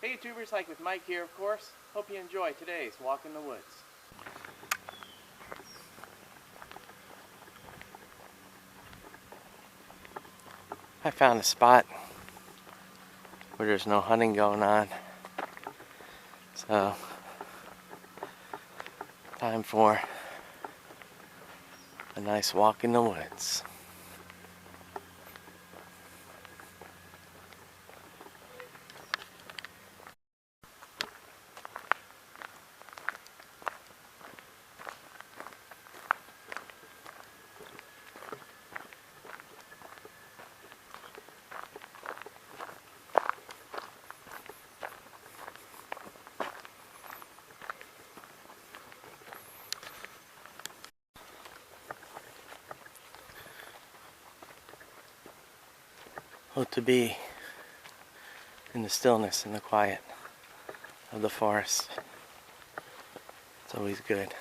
Hey YouTubers, Hike with Mike here of course. Hope you enjoy today's walk in the woods. I found a spot where there's no hunting going on. So, time for a nice walk in the woods. Oh, to be in the stillness and the quiet of the forest. It's always good.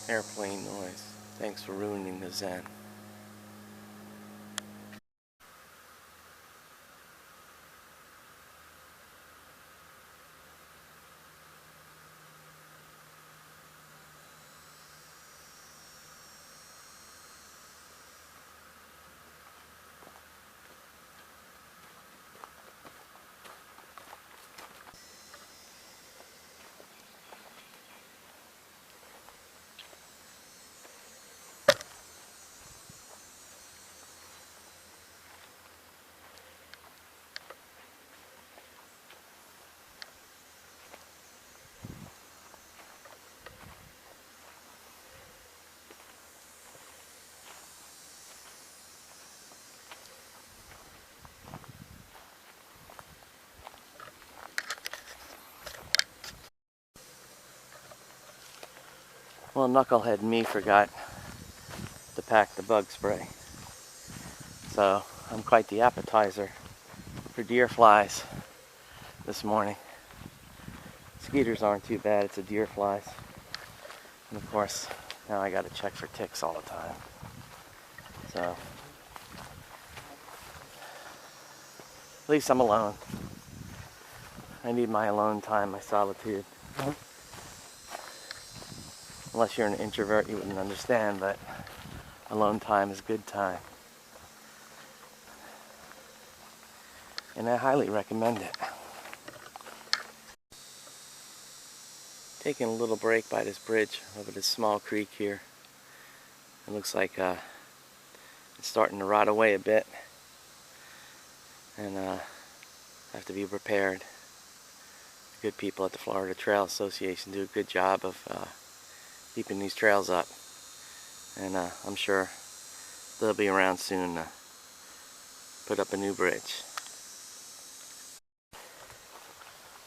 Airplane noise. Thanks for ruining the zen. Well, knucklehead me forgot to pack the bug spray. So I'm quite the appetizer for deer flies this morning. Mosquitoes aren't too bad, it's the deer flies. And of course, now I gotta check for ticks all the time. So, at least I'm alone. I need my alone time, my solitude. Unless you're an introvert, you wouldn't understand, but alone time is good time. And I highly recommend it. Taking a little break by this bridge over this small creek here. It looks like it's starting to rot away a bit. And I have to be prepared. The good people at the Florida Trail Association do a good job of keeping these trails up. And I'm sure they'll be around soon to put up a new bridge.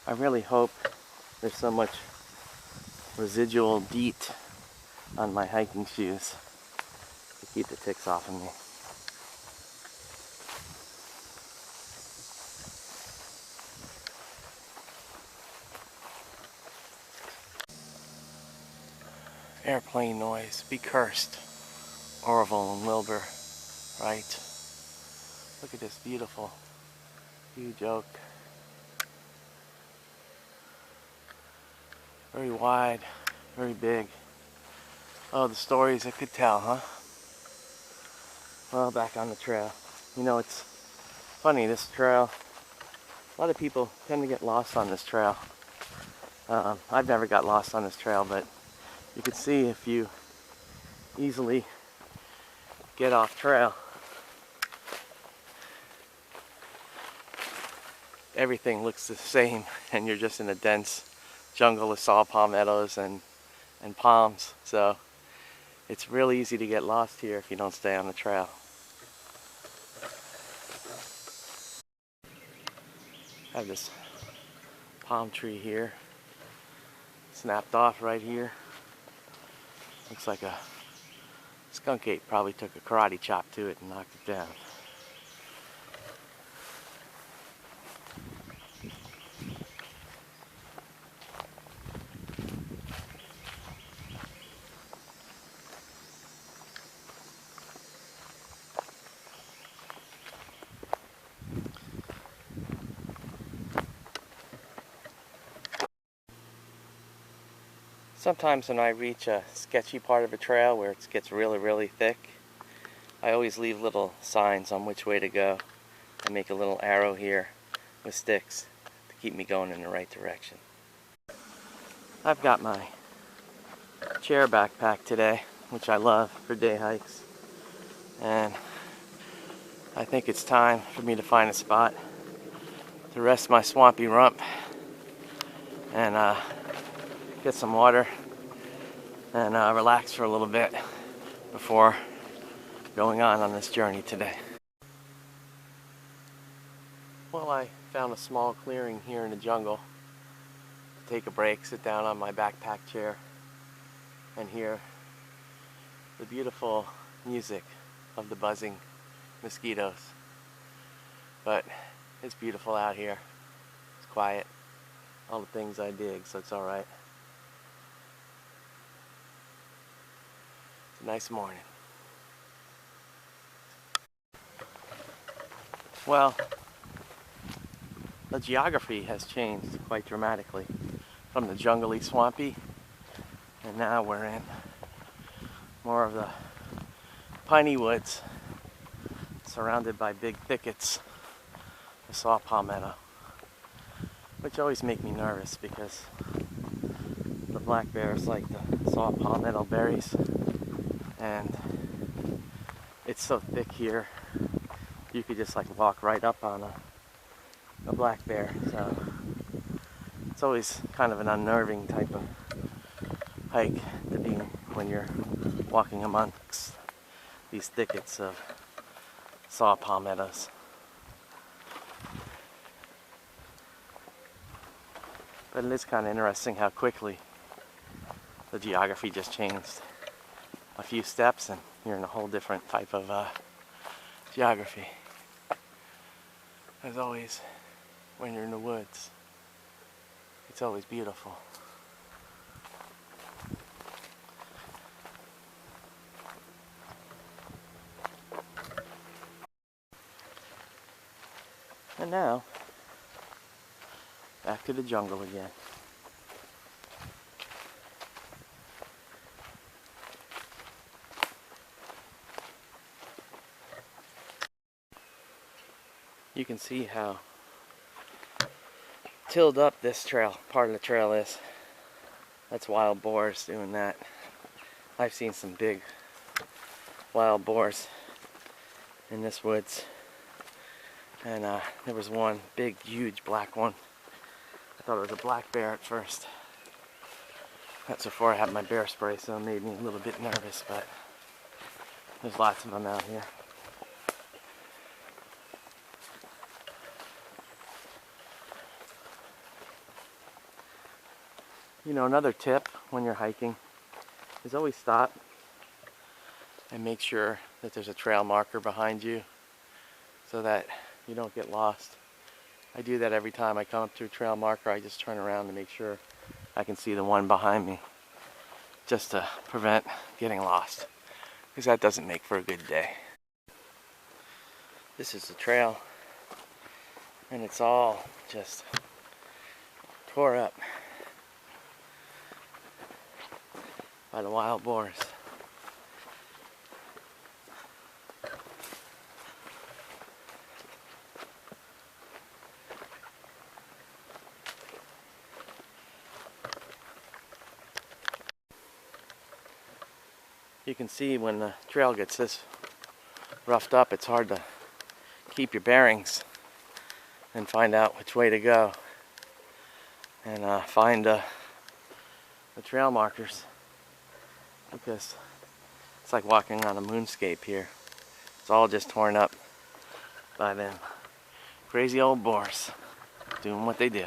I really hope there's so much residual DEET on my hiking shoes to keep the ticks off of me. Airplane noise, be cursed. Orville and Wilbur, right? Look at this beautiful huge oak. Very wide, very big. Oh, the stories I could tell, huh? Well, back on the trail. You know, it's funny, this trail, a lot of people tend to get lost on this trail. I've never got lost on this trail, but you can see if you easily get off trail, everything looks the same and you're just in a dense jungle of saw palmettos and palms. So it's really easy to get lost here if you don't stay on the trail. I have this palm tree here, snapped off right here. Looks like a skunk ape probably took a karate chop to it and knocked it down. Sometimes when I reach a sketchy part of a trail where it gets really thick, I always leave little signs on which way to go. I make a little arrow here with sticks to keep me going in the right direction. I've got my chair backpack today, which I love for day hikes, and I think it's time for me to find a spot to rest my swampy rump and get some water and relax for a little bit before going on this journey today. Well, I found a small clearing here in the jungle to take a break, sit down on my backpack chair and hear the beautiful music of the buzzing mosquitoes. But it's beautiful out here. It's quiet. All the things I dig, so it's alright. It's a nice morning. Well, the geography has changed quite dramatically from the jungly, swampy, and now we're in more of the piney woods surrounded by big thickets of saw palmetto, which always make me nervous because the black bears like the saw palmetto berries, and it's so thick here you could just like walk right up on a black bear. So it's always kind of an unnerving type of hike to be when you're walking amongst these thickets of saw palmettos. But it is kind of interesting how quickly the geography just changed. A few steps and you're in a whole different type of geography. As always, when you're in the woods, it's always beautiful. And now, back to the jungle again. You can see how tilled up this trail, part of the trail is. That's wild boars doing that. I've seen some big wild boars in this woods. And there was one big, huge black one. I thought it was a black bear at first. That's before I had my bear spray, so it made me a little bit nervous, but there's lots of them out here. You know, another tip when you're hiking is always stop and make sure that there's a trail marker behind you so that you don't get lost. I do that every time I come up to a trail marker. I just turn around to make sure I can see the one behind me, just to prevent getting lost, because that doesn't make for a good day. This is the trail, and it's all just tore up by the wild boars. You can see when the trail gets this roughed up, it's hard to keep your bearings and find out which way to go and find the trail markers, because it's like walking on a moonscape here. It's all just torn up by them crazy old boars. doing what they do.